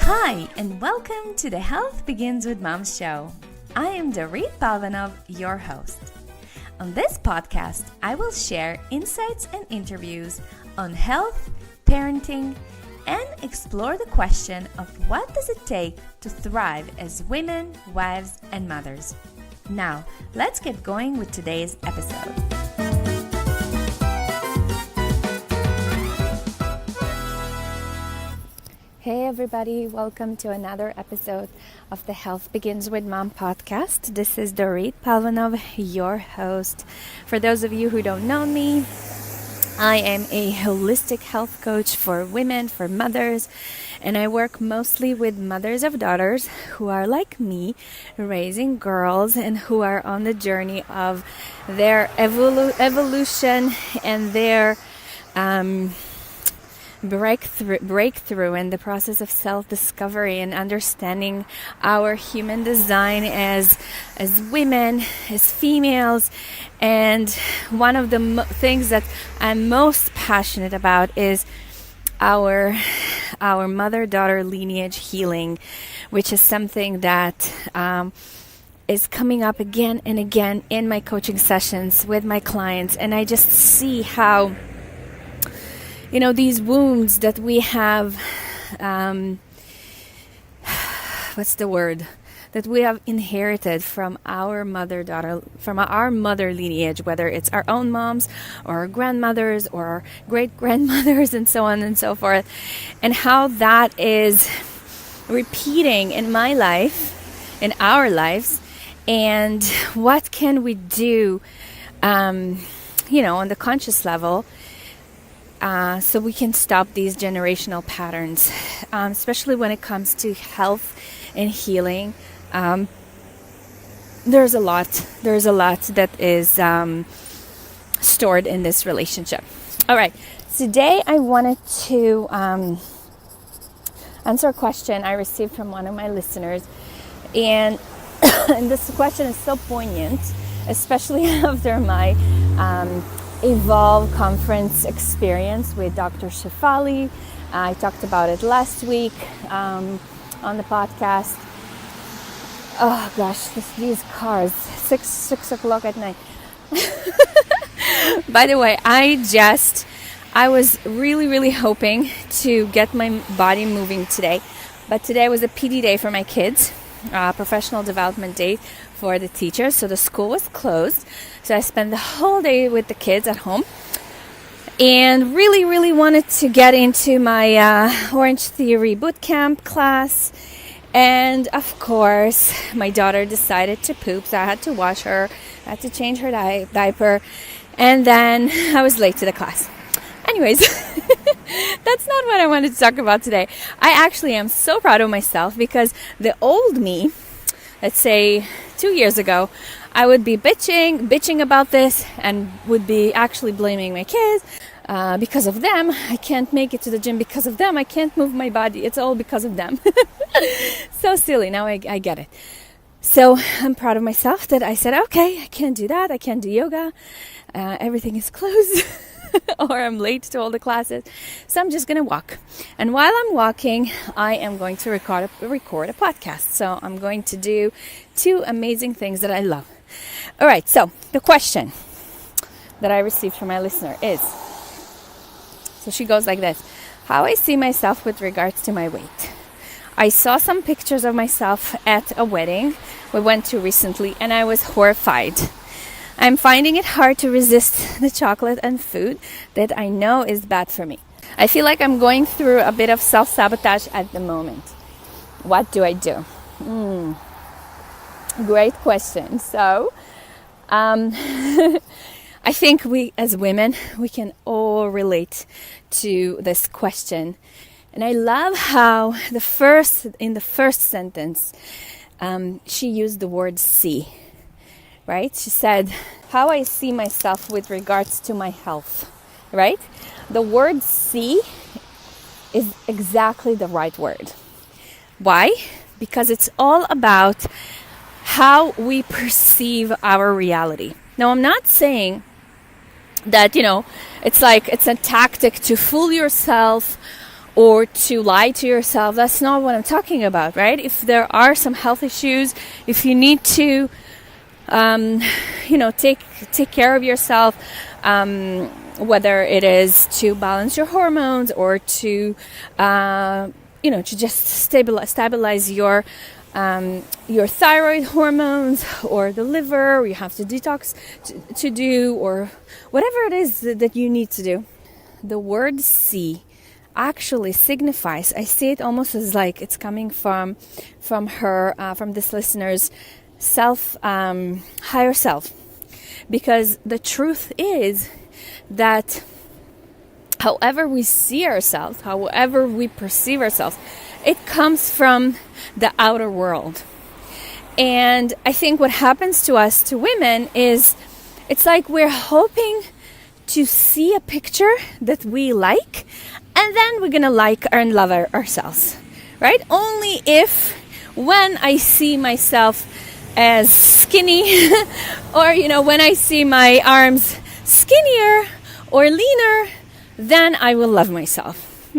Hi, and welcome to the Health Begins with Mom show. I am Dorit Palvanov, your host. On this podcast, I will share insights and interviews on health, parenting, and explore the question of what does it take to thrive as women, wives, and mothers. Now, let's get going with today's episode. Hey everybody, welcome to another episode of the Health Begins with Mom podcast. This is Dorit Palvanov, your host. For those of you who don't know me, I am a holistic health coach for women, for mothers, and I work mostly with mothers of daughters who are like me, raising girls and who are on the journey of their evolution and their breakthrough in the process of self-discovery and understanding our human design as women, as females. And one of the things that I'm most passionate about is our mother-daughter lineage healing, which is something that is coming up again and again in my coaching sessions with my clients. And I just see how these wounds that we have, that we have inherited from our mother lineage, whether it's our own moms or our grandmothers or our great-grandmothers and so on and so forth, and how that is repeating in my life, in our lives, and what can we do, on the conscious level, so we can stop these generational patterns, especially when it comes to health and healing. There's a lot that is stored in this relationship. All right, today I wanted to answer a question I received from one of my listeners, and and this question is so poignant, especially after my Evolve conference experience with Dr. Shefali. I talked about it last week on the podcast. Oh gosh, these cars, 6 o'clock at night. By the way, I was really hoping to get my body moving today, but today was a PD day for my kids, professional development day for the teachers, so the school was closed. So I spent the whole day with the kids at home and really wanted to get into my Orange Theory Bootcamp class. And of course, my daughter decided to poop, so I had to wash her, I had to change her diaper, and then I was late to the class. Anyways, that's not what I wanted to talk about today. I actually am so proud of myself because the old me, let's say 2 years ago, I would be bitching about this and would be actually blaming my kids. Because of them, I can't make it to the gym. Because of them, I can't move my body. It's all because of them. So silly. Now I get it. So I'm proud of myself that I said, okay, I can't do that. I can't do yoga. Everything is closed. Or I'm late to all the classes. So I'm just going to walk. And while I'm walking, I am going to record a podcast. So I'm going to do 2 amazing things that I love. All right, so the question that I received from my listener is, so she goes like this: how I see myself with regards to my weight. I saw some pictures of myself at a wedding we went to recently, and I was horrified. I'm finding it hard to resist the chocolate and food that I know is bad for me. I feel like I'm going through a bit of self-sabotage at the moment. What do I do? Great question. So, I think we as women, we can all relate to this question. And I love how in the first sentence, she used the word see, right? She said, how I see myself with regards to my health, right? The word see is exactly the right word. Why? Because it's all about how we perceive our reality. Now, I'm not saying that, it's like it's a tactic to fool yourself or to lie to yourself. That's not what I'm talking about, right? If there are some health issues, if you need to, take care of yourself, whether it is to balance your hormones or to, to just stabilize your thyroid hormones, or the liver, or you have to detox to do, or whatever it is that you need to do. The word see actually signifies, I see it almost as like it's coming from this listener's higher self, because the truth is that however we see ourselves, however we perceive ourselves, it comes from the outer world. And I think what happens to us, to women, is it's like we're hoping to see a picture that we like, and then we're gonna like and love ourselves, right? Only if when I see myself as skinny or when I see my arms skinnier or leaner, then I will love myself.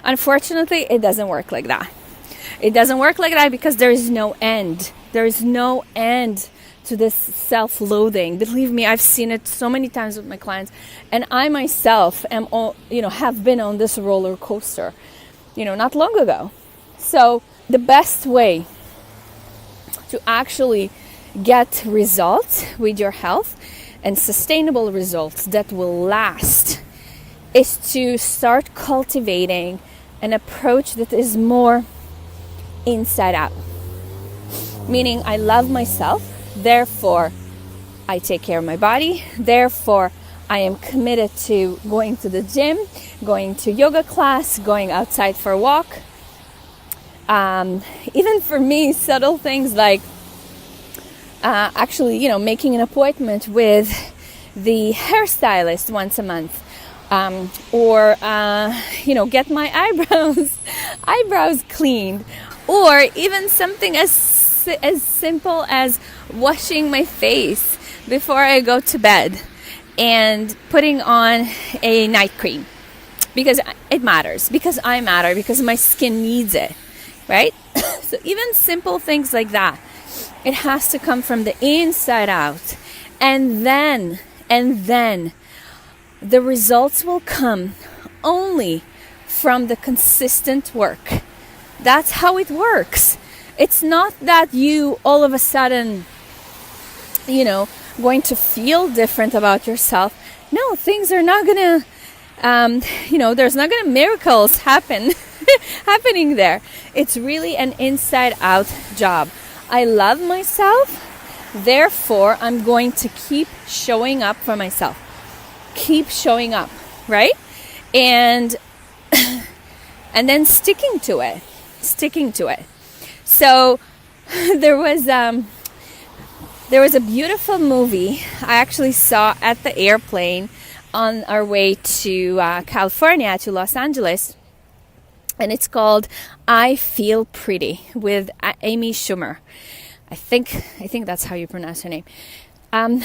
Unfortunately, it doesn't work like that. It doesn't work like that because there is no end. There is no end to this self-loathing. Believe me, I've seen it so many times with my clients, and I myself have been on this roller coaster, not long ago. So the best way to actually get results with your health, and sustainable results that will last, is to start cultivating an approach that is more inside out. Meaning, I love myself, therefore I take care of my body, therefore I am committed to going to the gym, going to yoga class, going outside for a walk. Even for me, subtle things like making an appointment with the hairstylist once a month, or get my eyebrows cleaned, or even something as simple as washing my face before I go to bed and putting on a night cream, because it matters, because I matter, because my skin needs it, right? So even simple things like that, it has to come from the inside out, and then the results will come only from the consistent work. That's how it works. It's not that you all of a sudden, going to feel different about yourself. No, things are not gonna, there's not gonna miracles happening there. It's really an inside out job. I love myself, therefore I'm going to keep showing up for myself. Keep showing up, right? And then sticking to it. So there was a beautiful movie I actually saw at the airplane on our way to California, to Los Angeles, and it's called I Feel Pretty with Amy Schumer. I think that's how you pronounce her name. And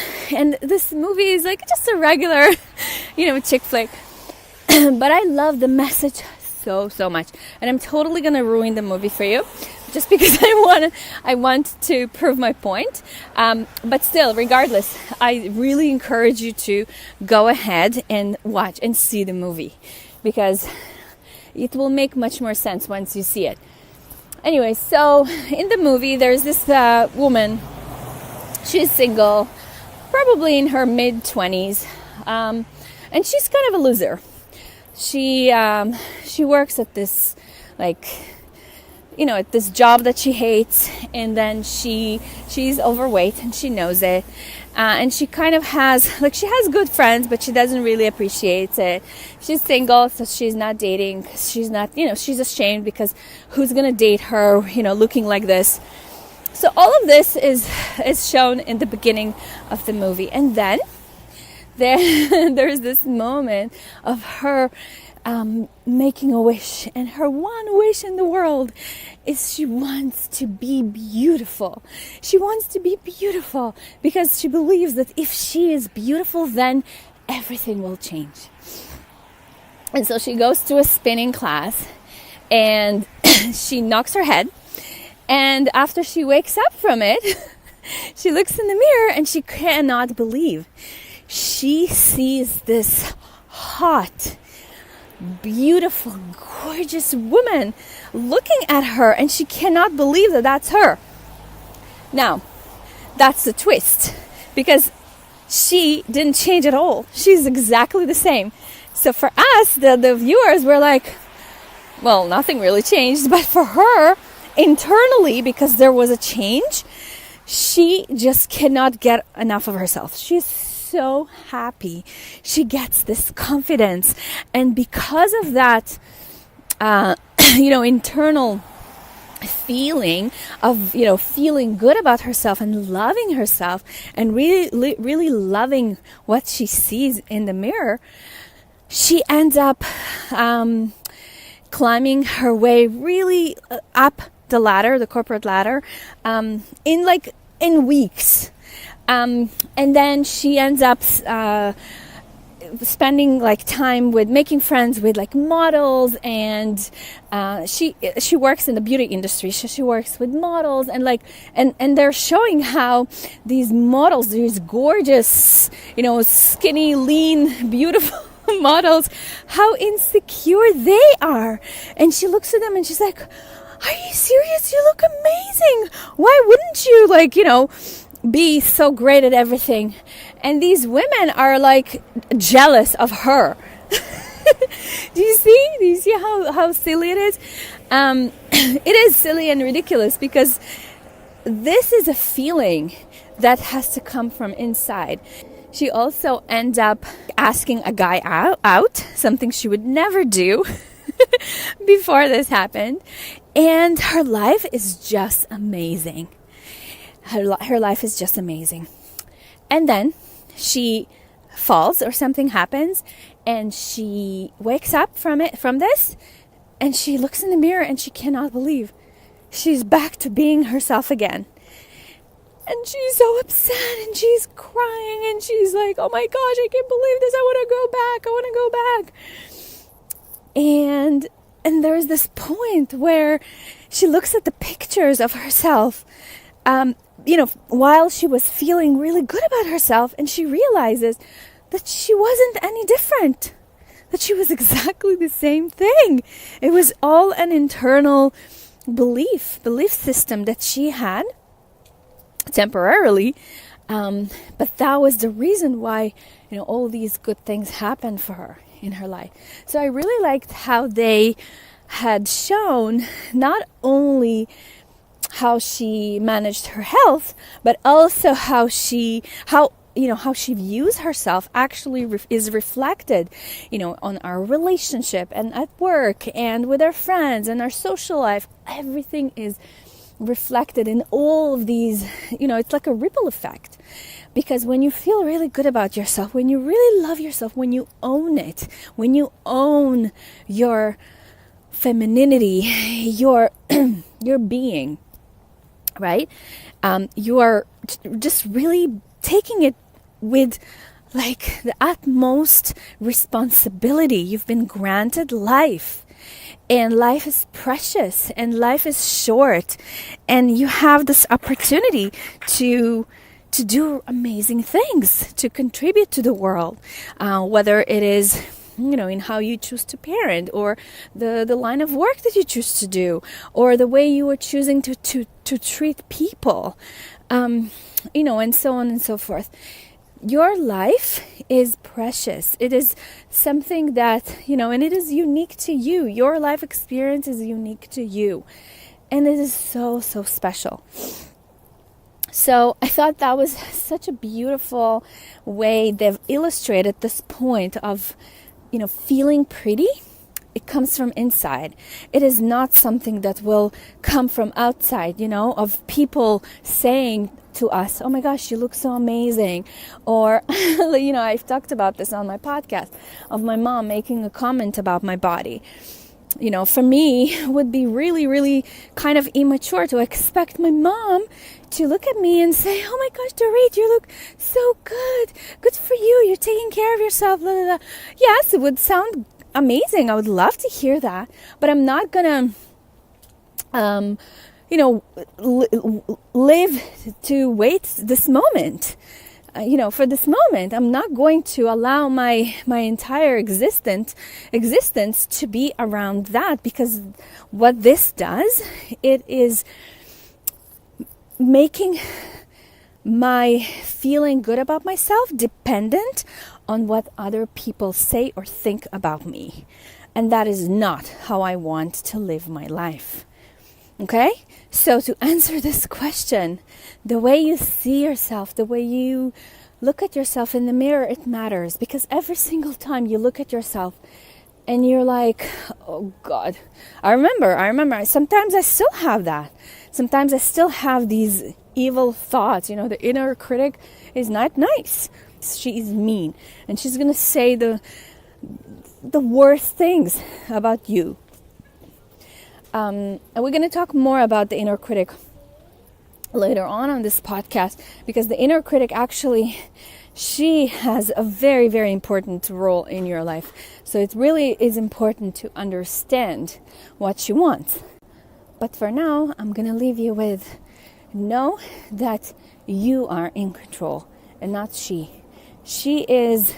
this movie is like just a regular, chick flick, but I love the message so much, and I'm totally gonna ruin the movie for you just because I want to prove my point, but still, regardless, I really encourage you to go ahead and watch and see the movie, because it will make much more sense once you see it. Anyway, so in the movie there's this woman. She's single, probably in her mid-20s, and she's kind of a loser. She works at this, at this job that she hates, and then she's overweight and she knows it, and she kind of has, she has good friends, but she doesn't really appreciate it. She's single, so she's not dating. She's not, she's ashamed because who's gonna date her, looking like this. So all of this is shown in the beginning of the movie, and then there's this moment of her making a wish, and her one wish in the world is she wants to be beautiful. She wants to be beautiful because she believes that if she is beautiful, then everything will change. And so she goes to a spinning class and she knocks her head. And after she wakes up from it, she looks in the mirror and she cannot believe. She sees this hot, beautiful, gorgeous woman looking at her, and she cannot believe that that's her. Now, that's the twist, because she didn't change at all. She's exactly the same. So for us, the viewers, were like, well, nothing really changed. But for her, internally, because there was a change, she just cannot get enough of herself. She's so happy. She gets this confidence. And because of that, internal feeling of, feeling good about herself and loving herself and really loving what she sees in the mirror, she ends up climbing her way really up the ladder, the corporate ladder, in weeks. And then she ends up spending time with making friends with models, and she works in the beauty industry. She works with models, and they're showing how these models, these gorgeous, skinny, lean, beautiful models, how insecure they are. And she looks at them and she's like, "Are you serious? You look amazing. Why wouldn't you be so great at everything?" And these women are jealous of her. Do you see how silly it is? It is silly and ridiculous, because this is a feeling that has to come from inside. She also ends up asking a guy out, something she would never do before this happened. And her life is just amazing. Her life is just amazing. And then she falls, or something happens, and she wakes up from this, and she looks in the mirror and she cannot believe she's back to being herself again. And she's so upset, and she's crying, and she's like, "Oh my gosh, I can't believe this. I want to go back. And there's this point where she looks at the pictures of herself, while she was feeling really good about herself, and she realizes that she wasn't any different, that she was exactly the same thing. It was all an internal belief system that she had temporarily, but that was the reason why all these good things happened for her in her life. So I really liked how they had shown not only how she managed her health, but also how she views herself actually is reflected, on our relationship and at work and with our friends and our social life. Everything is reflected in all of these, it's like a ripple effect. Because when you feel really good about yourself, when you really love yourself, when you own it, when you own your femininity, your being, right? You are just really taking it with the utmost responsibility. You've been granted life. And life is precious, and life is short, and you have this opportunity to do amazing things, to contribute to the world, whether it is, in how you choose to parent, or the line of work that you choose to do, or the way you are choosing to treat people, and so on and so forth. Your life is precious. It is something that, and it is unique to you. Your life experience is unique to you. And it is so, so special. So I thought that was such a beautiful way they've illustrated this point of, feeling pretty. It comes from inside. It is not something that will come from outside, of people saying to us, "Oh my gosh, you look so amazing." Or, I've talked about this on my podcast, of my mom making a comment about my body. For me, it would be really, really kind of immature to expect my mom to look at me and say, "Oh my gosh, Dorit, you look so good. Good for you. You're taking care of yourself." Blah, blah, blah. Yes, it would sound amazing. I would love to hear that, but I'm not gonna, live to wait this moment. For this moment, I'm not going to allow my entire existence to be around that, because what this does, it is making my feeling good about myself dependent on what other people say or think about me. And that is not how I want to live my life. Okay? So to answer this question, the way you see yourself, the way you look at yourself in the mirror, it matters. Because every single time you look at yourself and you're like, oh God, I remember, sometimes I still have that. Sometimes I still have these evil thoughts. The inner critic is not nice. She's mean. And she's going to say the worst things about you. And we're going to talk more about the inner critic later on this podcast, because the inner critic actually, she has a very, very important role in your life. So it really is important to understand what she wants. But for now, I'm going to leave you with, know that you are in control and not she. She is,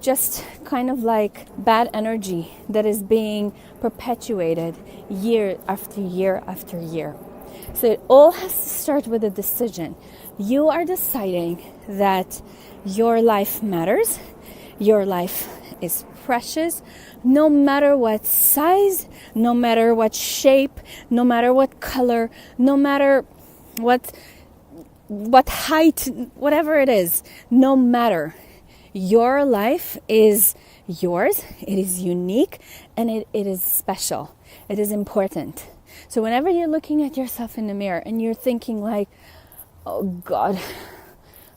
just kind of like bad energy that is being perpetuated year after year after year. So it all has to start with a decision. You are deciding that your life matters. Your life is precious, no matter what size, no matter what shape, no matter what color, no matter what height, whatever it is, no matter. Your life is yours, it is unique, and it is special. It is important. So whenever you're looking at yourself in the mirror and you're thinking like, oh God,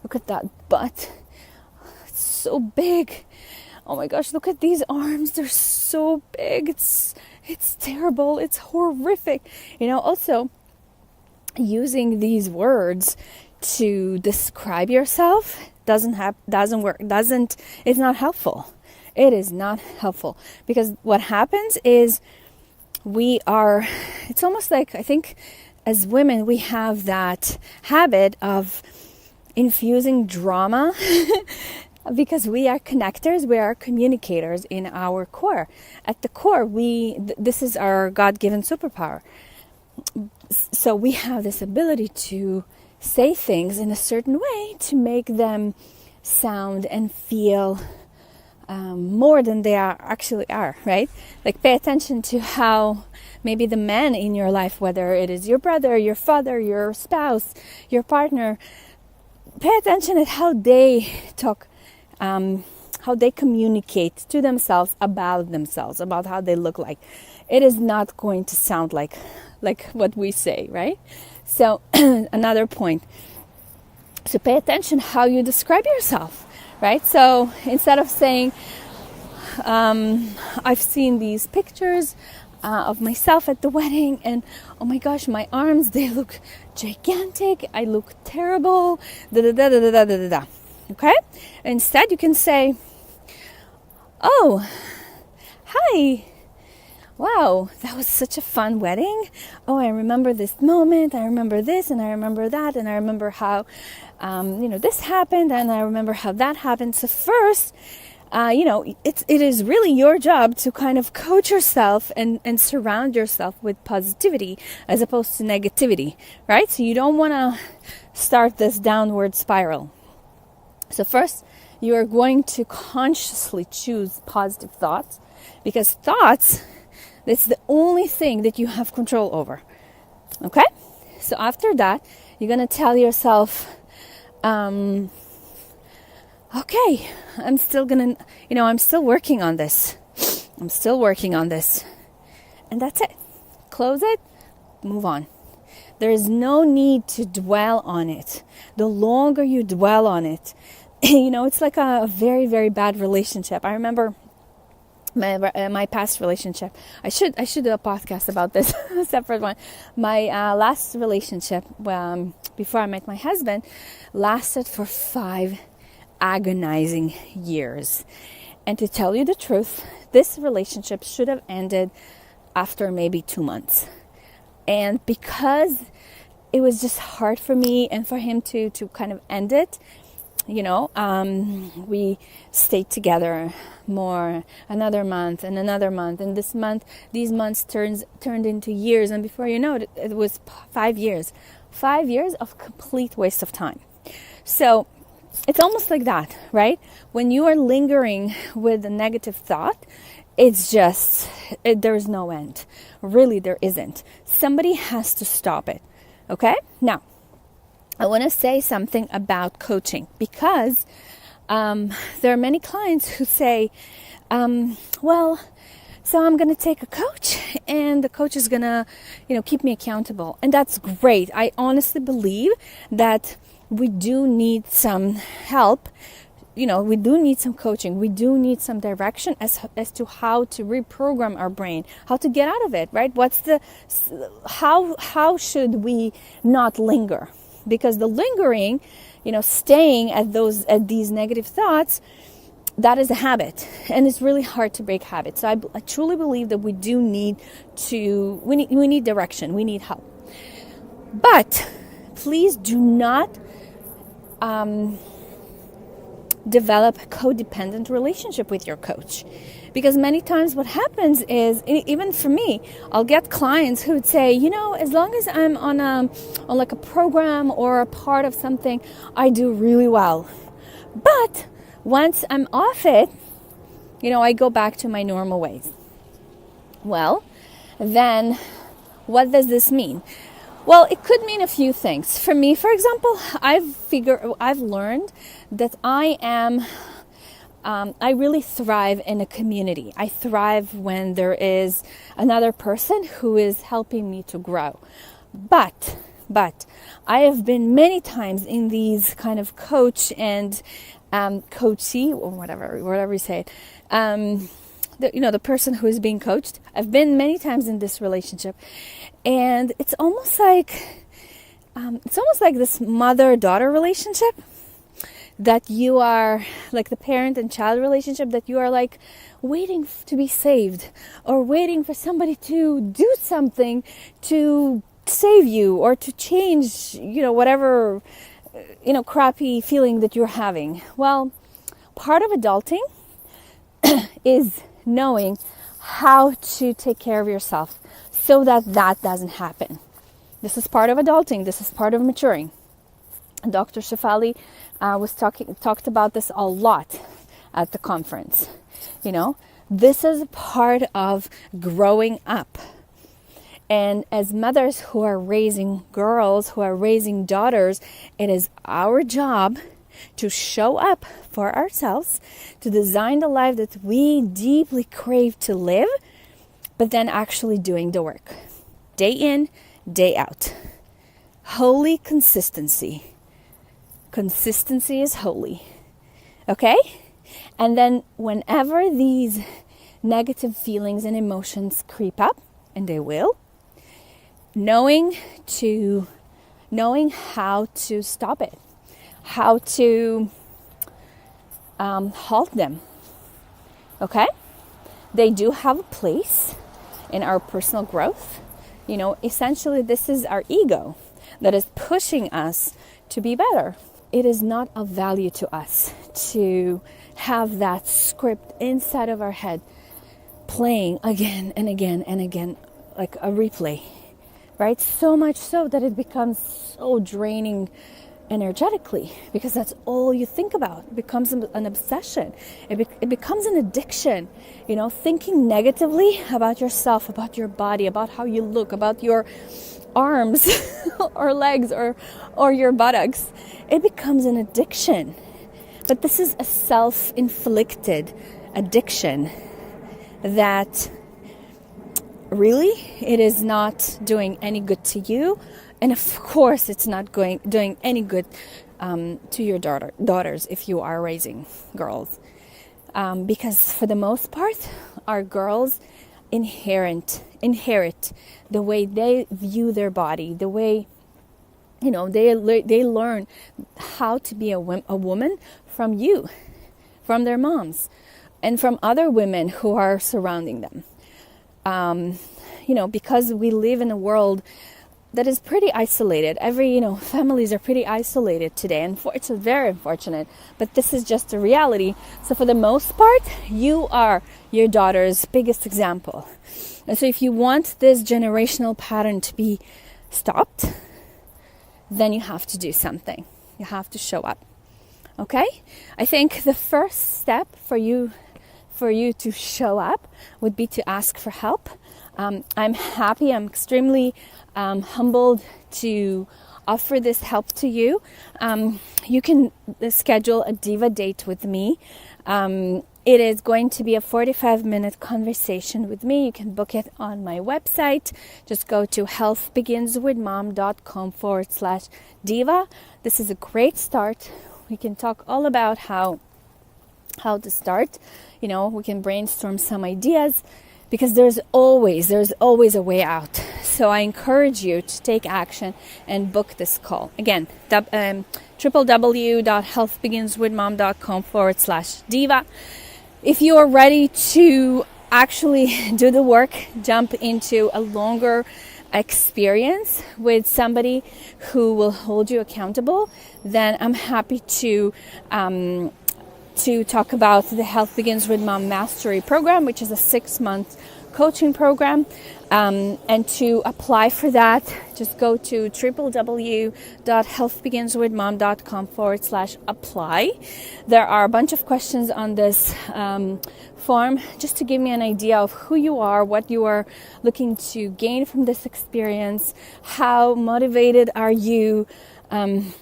look at that butt. It's so big. Oh my gosh, look at these arms. They're so big. It's terrible. It's horrific. Also using these words to describe yourself doesn't work. It's not helpful. It is not helpful, because what happens is it's almost like, I think as women, we have that habit of infusing drama because we are connectors, we are communicators in our core. At the core, this is our God-given superpower. So we have this ability to say things in a certain way to make them sound and feel more than they actually are, right? Like, pay attention to how maybe the men in your life, whether it is your brother, your father, your spouse, your partner, pay attention at how they talk, how they communicate to themselves, about how they look like. It is not going to sound like what we say, right? So another point. So pay attention how you describe yourself, right? So instead of saying, I've seen these pictures of myself at the wedding, and oh my gosh, my arms, they look gigantic, I look terrible, okay? Instead you can say, oh, hi, wow, that was such a fun wedding. Oh, I remember this moment, I remember this, and I remember that, and I remember how this happened, and I remember how that happened. So first, it is really your job to kind of coach yourself and surround yourself with positivity as opposed to negativity, right? So you don't want to start this downward spiral. So first, you are going to consciously choose positive thoughts, because thoughts, that's the only thing that you have control over. Okay? So after that, you're going to tell yourself, okay, I'm still working on this. I'm still working on this. And that's it. Close it, move on. There is no need to dwell on it. The longer you dwell on it, it's like a very, very bad relationship. I remember my past relationship. I should do a podcast about this, a separate one. My last relationship, before I met my husband, lasted for 5 agonizing years. And to tell you the truth, This relationship should have ended after maybe 2 months. And because it was just hard for me and for him to kind of end it, we stayed together more, another month, and these months turned into years, and before you know it, it was 5 years. 5 years of complete waste of time. So it's almost like that, right? When you are lingering with a negative thought, it's just, there's no end. Really, there isn't. Somebody has to stop it. Okay? Now, I want to say something about coaching, because there are many clients who say, so I'm going to take a coach, and the coach is going to, keep me accountable. And that's great. I honestly believe that we do need some help. We do need some coaching. We do need some direction as to how to reprogram our brain, how to get out of it, right? How should we not linger? Because the lingering, staying at these negative thoughts, that is a habit, and it's really hard to break habits. So I truly believe that we do need we need direction, we need help. But please do not develop a codependent relationship with your coach, because many times what happens is, even for me, I'll get clients who would say, as long as I'm on like a program or a part of something, I do really well. But once I'm off it, I go back to my normal ways. Well, then what does this mean? Well, it could mean a few things. For me, for example, I've learned that I really thrive in a community. I thrive when there is another person who is helping me to grow. But I have been many times in these kind of coach and coachee, or whatever you say it, the person who is being coached. I've been many times in this relationship, and it's almost like this mother-daughter relationship, that you are like the parent and child relationship, that you are like waiting to be saved, or waiting for somebody to do something to save you, or to change, whatever, crappy feeling that you're having. Well, part of adulting is knowing how to take care of yourself so that doesn't happen. This is part of adulting. This is part of maturing. Dr. Shefali talked about this a lot at the conference. This is part of growing up. And as mothers who are raising girls, who are raising daughters, it is our job to show up for ourselves, to design the life that we deeply crave to live, but then actually doing the work. Day in, day out. Holy consistency. Consistency is holy. Okay? And then whenever these negative feelings and emotions creep up, and they will, knowing how to stop it, how to halt them. Okay? They do have a place in our personal growth. Essentially this is our ego that is pushing us to be better. It is not of value to us to have that script inside of our head playing again and again and again, like a replay, right? So much so that it becomes so draining energetically, because that's all you think about. It becomes an obsession. It becomes an addiction, thinking negatively about yourself, about your body, about how you look, about your arms or legs or your buttocks. It becomes an addiction. But this is a self-inflicted addiction that really it is not doing any good to you. And of course, it's not doing any good to your daughters if you are raising girls. Because for the most part, our girls inherit the way they view their body, the way, they learn how to be a woman from you, from their moms. and from other women who are surrounding them. Because we live in a world that is pretty isolated. Families are pretty isolated today, and it's very unfortunate, but this is just a reality. So for the most part, you are your daughter's biggest example. And so if you want this generational pattern to be stopped, then you have to do something. You have to show up. Okay? I think the first step for you to show up would be to ask for help. I'm extremely humbled to offer this help to you. You can schedule a Diva date with me. It is going to be a 45-minute conversation with me. You can book it on my website. Just go to healthbeginswithmom.com/diva. This is a great start. We can talk all about how to start. We can brainstorm some ideas, because there's always a way out. So I encourage you to take action and book this call. Again, www.healthbeginswithmom.com/diva. If you are ready to actually do the work, jump into a longer experience with somebody who will hold you accountable, then I'm happy to talk about the Health Begins with Mom Mastery Program, which is a 6-month coaching program. And to apply for that, just go to www.healthbeginswithmom.com/apply. There are a bunch of questions on this form, just to give me an idea of who you are, what you are looking to gain from this experience, how motivated are you,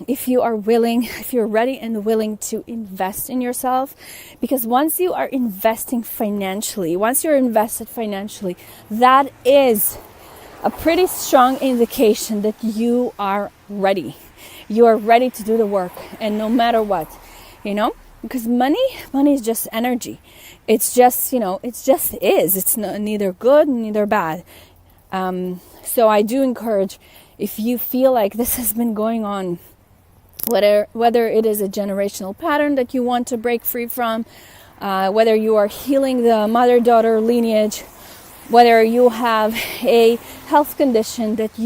if you're ready and willing to invest in yourself. Because once you're invested financially, that is a pretty strong indication that you are ready. You are ready to do the work, and no matter what, because money is just energy. It's just, it's neither good, neither bad. So I do encourage, if you feel like this has been going on, whether it is a generational pattern that you want to break free from, whether you are healing the mother-daughter lineage, whether you have a health condition that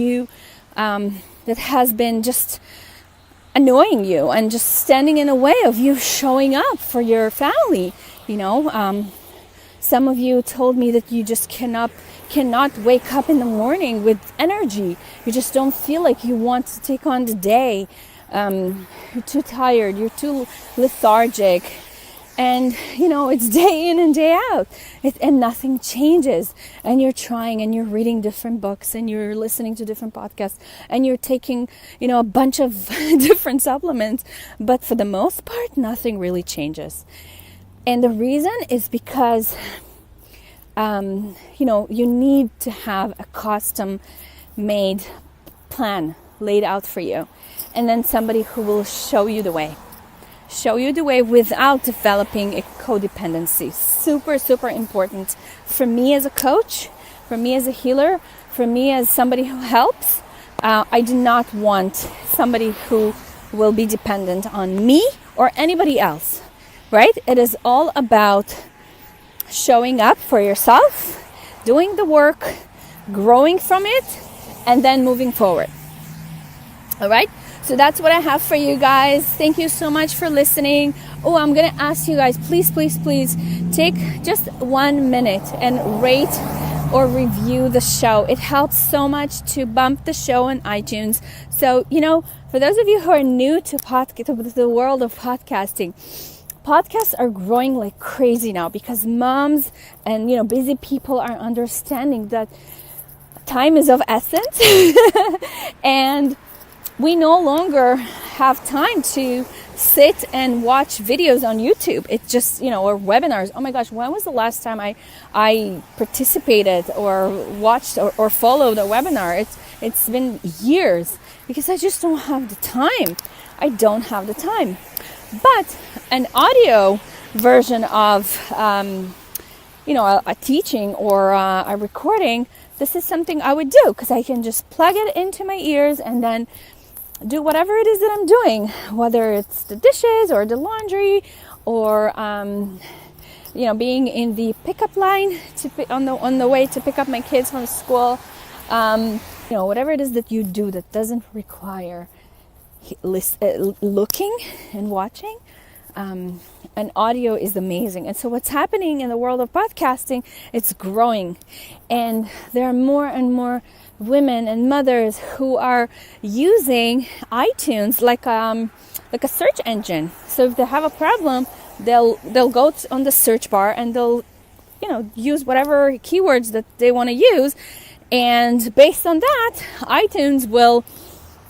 that has been just annoying you and just standing in the way of you showing up for your family. Some of you told me that you just cannot wake up in the morning with energy. You just don't feel like you want to take on the day. You're too tired, you're too lethargic, and it's day in and day out, and nothing changes. And you're trying, and you're reading different books, and you're listening to different podcasts, and you're taking a bunch of different supplements, but for the most part nothing really changes. And the reason is because you need to have a custom-made plan laid out for you, and then somebody who will show you the way without developing a codependency. Super, super important for me as a coach, for me as a healer, for me as somebody who helps. I do not want somebody who will be dependent on me or anybody else, right? It is all about showing up for yourself, doing the work, growing from it, and then moving forward. All right? So that's what I have for you guys. Thank you so much for listening. Oh, I'm going to ask you guys, please take just 1 minute and rate or review the show. It helps so much to bump the show on iTunes. So, for those of you who are new to the world of podcasting, podcasts are growing like crazy now, because moms and busy people are understanding that time is of essence and we no longer have time to sit and watch videos on YouTube. It's just, or webinars. Oh my gosh, when was the last time I participated or watched or followed a webinar? It's been years, because I just don't have the time. But an audio version of, a teaching or a recording, this is something I would do, because I can just plug it into my ears and then do whatever it is that I'm doing, whether it's the dishes or the laundry or being in the pickup line on the way to pick up my kids from school. Whatever it is that you do that doesn't require looking and watching, and audio is amazing. And so what's happening in the world of podcasting, it's growing, and there are more and more women and mothers who are using iTunes like a search engine. So if they have a problem, they'll go on the search bar and they'll use whatever keywords that they want to use, and based on that, iTunes will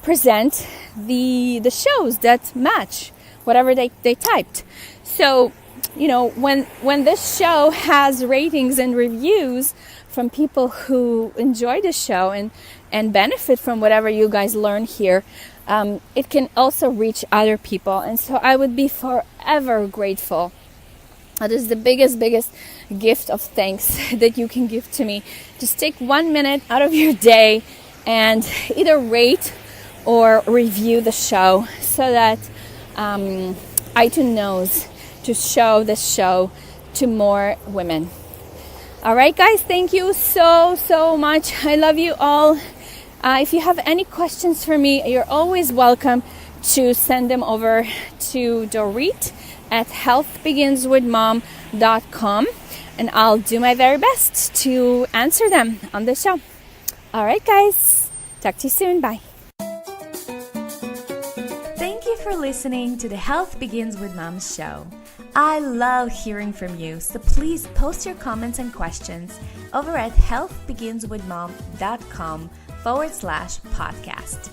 present the shows that match whatever they typed. So when this show has ratings and reviews from people who enjoy the show and benefit from whatever you guys learn here, it can also reach other people. And so I would be forever grateful. That is the biggest gift of thanks that you can give to me. Just take 1 minute out of your day and either rate or review the show so that iTunes knows to show the show to more women. All right, guys, thank you so much. I love you all. If you have any questions for me, you're always welcome to send them over to Dorit at healthbeginswithmom.com, and I'll do my very best to answer them on the show. All right, guys. Talk to you soon. Bye. Thank you for listening to the Health Begins with Mom show. I love hearing from you, so please post your comments and questions over at healthbeginswithmom.com/podcast.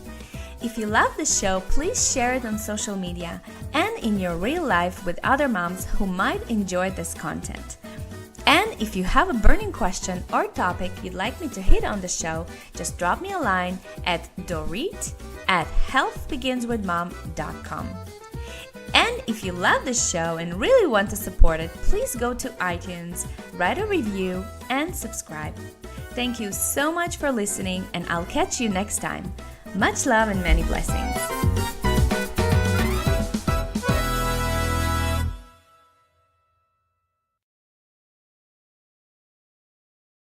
If you love the show, please share it on social media and in your real life with other moms who might enjoy this content. And if you have a burning question or topic you'd like me to hit on the show, just drop me a line at dorit@healthbeginswithmom.com. And if you love this show and really want to support it, please go to iTunes, write a review, and subscribe. Thank you so much for listening, and I'll catch you next time. Much love and many blessings.